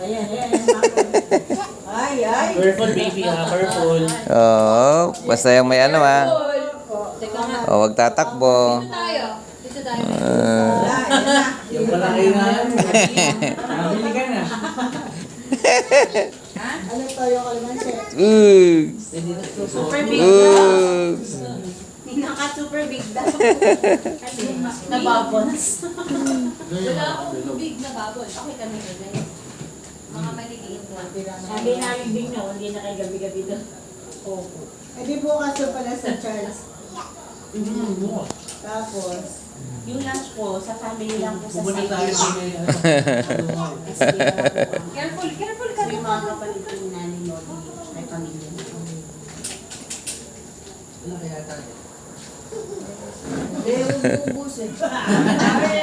Ayan, ayan. Ay, ay. Careful baby ha, careful. Oo, basta yung may ano ha. Teka nga. O, wag tatakbo. Dito tayo. Dito tayo. Wala, ayan na. Yung pala kayo nga. Nabili ka na. Ano to yung kalamansi? Super big. Naka super big daw. Nababons. Wala akong big na babon. Okay kami ganyan. Mga maliliit lang. Sabi namin din nyo, hindi na kayo gabi-gabi doon. Opo. Eh di bukas yung pala sa Charles. Tapos, yung lunch po, sa family lang po sa Pupunta side. tayo sa Careful, careful ka. Yung mga kapatid ko ni nanay mo, may pamilya na. Wala kaya tayo. Hindi, ubus eh.